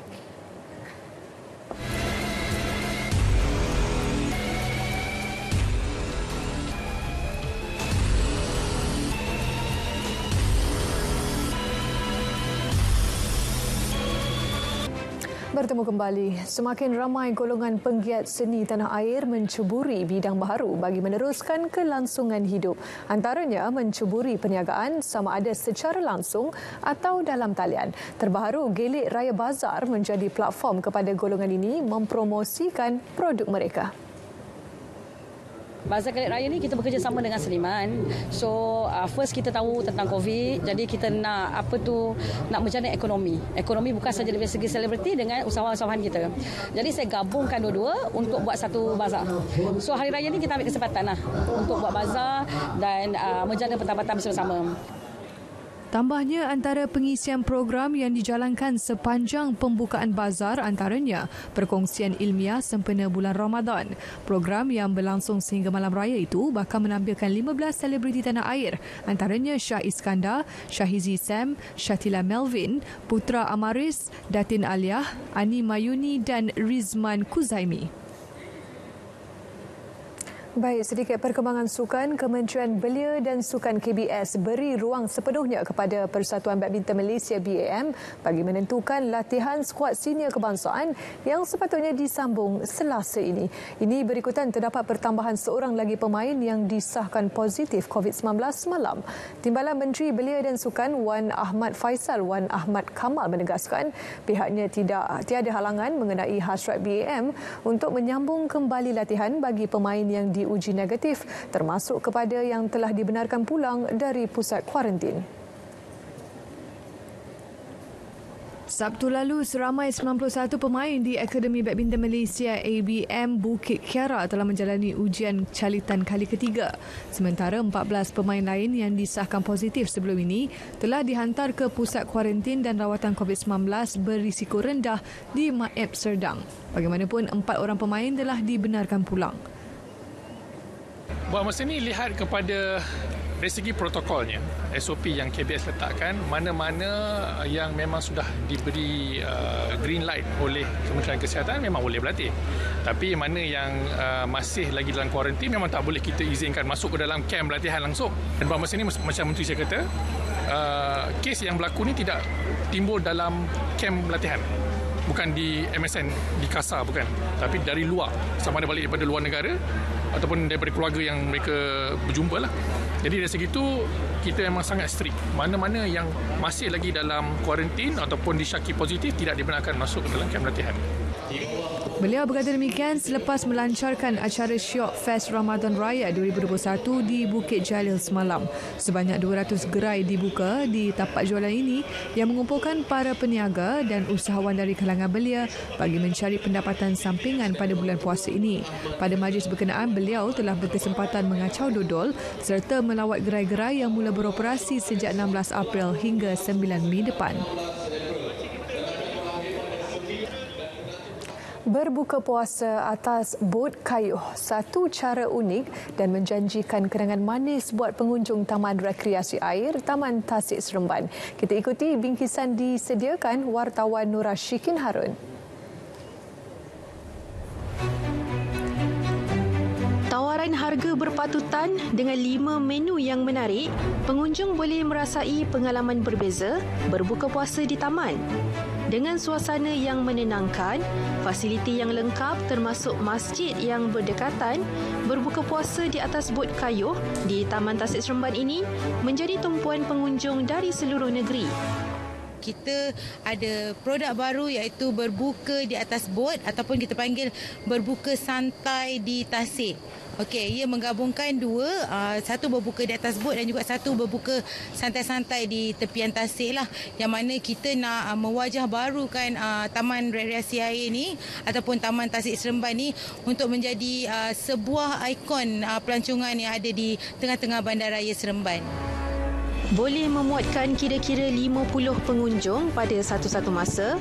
Bertemu kembali. Semakin ramai golongan penggiat seni tanah air mencuburi bidang baharu bagi meneruskan kelangsungan hidup. Antaranya mencuburi perniagaan sama ada secara langsung atau dalam talian. Terbaru, Gelik Raya Bazar menjadi platform kepada golongan ini mempromosikan produk mereka. Bazar Gelik Raya ni kita bekerjasama dengan seniman. So first kita tahu tentang COVID, jadi kita nak menjana ekonomi. Ekonomi bukan saja dari segi selebriti dengan usahawan-usahawan kita. Jadi saya gabungkan dua-dua untuk buat satu bazar. So hari raya ni kita ambil kesempatan untuk buat bazar dan menjana pendapatan bersama-sama. Tambahnya, antara pengisian program yang dijalankan sepanjang pembukaan bazar antaranya perkongsian ilmiah sempena bulan Ramadan. Program yang berlangsung sehingga malam raya itu bakal menampilkan 15 selebriti tanah air, antaranya Shah Iskandar, Syahizi Sam, Shatila Melvin, Putra Amaris, Datin Aliah, Ani Mayuni dan Rizman Kuzaimi. Baik, sedikit perkembangan sukan. Kementerian Belia dan Sukan KBS beri ruang sepenuhnya kepada Persatuan Badminton Malaysia BAM bagi menentukan latihan skuad senior kebangsaan yang sepatutnya disambung Selasa ini. Ini berikutan terdapat pertambahan seorang lagi pemain yang disahkan positif COVID-19 semalam. Timbalan Menteri Belia dan Sukan Wan Ahmad Faisal Wan Ahmad Kamal menegaskan pihaknya tiada halangan mengenai hasrat BAM untuk menyambung kembali latihan bagi pemain yang diuji negatif, termasuk kepada yang telah dibenarkan pulang dari pusat kuarantin. Sabtu lalu, seramai 91 pemain di Akademi Badminton Malaysia ABM Bukit Kiara telah menjalani ujian calitan kali ketiga. Sementara 14 pemain lain yang disahkan positif sebelum ini telah dihantar ke pusat kuarantin dan rawatan COVID-19 berisiko rendah di Maeb Serdang. Bagaimanapun, 4 orang pemain telah dibenarkan pulang. Buat masa ini lihat kepada dari segi protokolnya, SOP yang KBS letakkan, mana-mana yang memang sudah diberi green light oleh Kementerian Kesihatan memang boleh berlatih. Tapi mana yang masih lagi dalam kuarantin memang tak boleh kita izinkan masuk ke dalam kem latihan langsung. Dan buat masa ini macam Menteri saya kata, kes yang berlaku ni tidak timbul dalam kem latihan. Bukan di MSN, di KASA bukan. Tapi dari luar, sama ada balik daripada luar negara ataupun daripada keluarga yang mereka berjumpa lah. Jadi dari segi itu, kita memang sangat strict. Mana-mana yang masih lagi dalam kuarantin ataupun disyaki positif tidak dibenarkan masuk ke dalam kem latihan. Beliau berkata demikian selepas melancarkan acara Syok Fest Ramadan Raya 2021 di Bukit Jalil semalam. Sebanyak 200 gerai dibuka di tapak jualan ini yang mengumpulkan para peniaga dan usahawan dari kalangan belia bagi mencari pendapatan sampingan pada bulan puasa ini. Pada majlis berkenaan, beliau telah berkesempatan mengacau dodol serta melawat gerai-gerai yang mula beroperasi sejak 16 April hingga 9 Mei depan. Berbuka puasa atas bot kayuh, satu cara unik dan menjanjikan kenangan manis buat pengunjung Taman Rekreasi Air Taman Tasik Seremban. Kita ikuti bingkisan disediakan wartawan Nur Rashikin Harun. Tawaran harga berpatutan dengan 5 menu yang menarik, pengunjung boleh merasai pengalaman berbeza berbuka puasa di taman. Dengan suasana yang menenangkan, fasiliti yang lengkap termasuk masjid yang berdekatan, berbuka puasa di atas bot kayuh di Taman Tasik Seremban ini menjadi tumpuan pengunjung dari seluruh negeri. Kita ada produk baru iaitu berbuka di atas bot ataupun kita panggil berbuka santai di tasik. Okey, ia menggabungkan dua, satu berbuka di atas bot dan juga satu berbuka santai-santai di tepian tasik lah. Yang mana kita nak mewajah barukan Taman Rekreasi Air ni ataupun Taman Tasik Seremban ni untuk menjadi sebuah ikon pelancongan yang ada di tengah-tengah Bandaraya Seremban. Boleh memuatkan kira-kira 50 pengunjung pada satu-satu masa.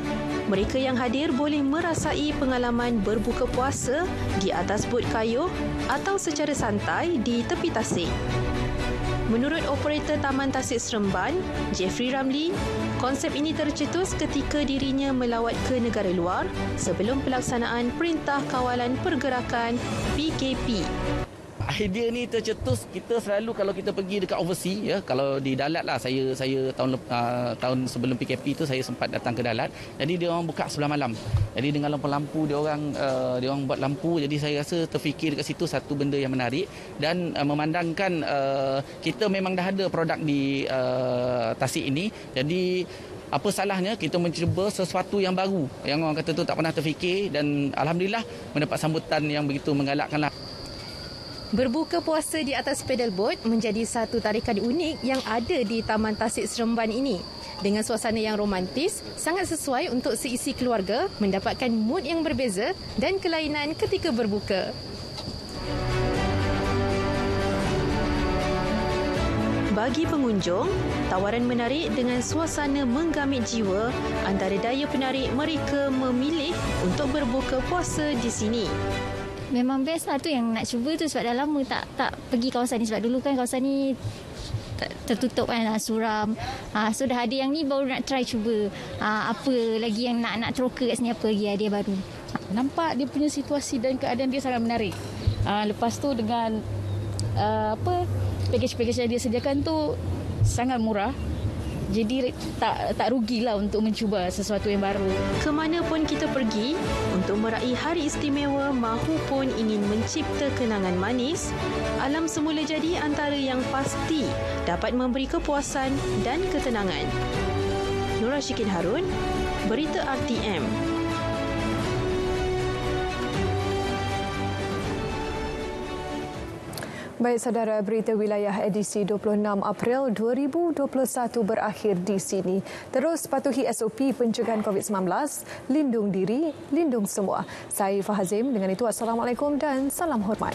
Mereka yang hadir boleh merasai pengalaman berbuka puasa di atas bot kayuh atau secara santai di tepi tasik. Menurut operator Taman Tasik Seremban, Jeffrey Ramli, konsep ini tercetus ketika dirinya melawat ke negara luar sebelum pelaksanaan Perintah Kawalan Pergerakan PKP. Idea ni tercetus kita selalu kalau kita pergi dekat overseas, ya, kalau di Dalat lah, saya tahun sebelum PKP tu saya sempat datang ke Dalat. Jadi dia orang buka sebelah malam. Jadi dengan lampu-lampu dia orang buat lampu, jadi saya rasa terfikir dekat situ satu benda yang menarik dan memandangkan kita memang dah ada produk di Tasik ini. Jadi apa salahnya kita mencuba sesuatu yang baru yang orang kata tu tak pernah terfikir, dan alhamdulillah mendapat sambutan yang begitu menggalakkanlah. Berbuka puasa di atas pedal boat menjadi satu tarikan unik yang ada di Taman Tasik Seremban ini. Dengan suasana yang romantis, sangat sesuai untuk seisi keluarga mendapatkan mood yang berbeza dan kelainan ketika berbuka. Bagi pengunjung, tawaran menarik dengan suasana menggamit jiwa antara daya penarik mereka memilih untuk berbuka puasa di sini. Memang best lah tu yang nak cuba tu, sebab dah lama tak pergi kawasan ni. Sebab dulu kan kawasan ni tertutup kan, suram. So dah ada yang ni baru nak try cuba. Apa lagi yang nak teroka kat sini, apa lagi ada baru. Nampak dia punya situasi dan keadaan dia sangat menarik. Lepas tu dengan package-package yang dia sediakan tu sangat murah. Jadi tak rugilah untuk mencuba sesuatu yang baru. Kemana pun kita pergi, untuk meraih hari istimewa mahupun ingin mencipta kenangan manis, alam semula jadi antara yang pasti dapat memberi kepuasan dan ketenangan. Nur Rashikin Harun, Berita RTM. Baik saudara, berita wilayah edisi 26 April 2021 berakhir di sini. Terus patuhi SOP pencegahan COVID-19, lindung diri, lindung semua. Saya Ifah Hazim, dengan itu Assalamualaikum dan salam hormat.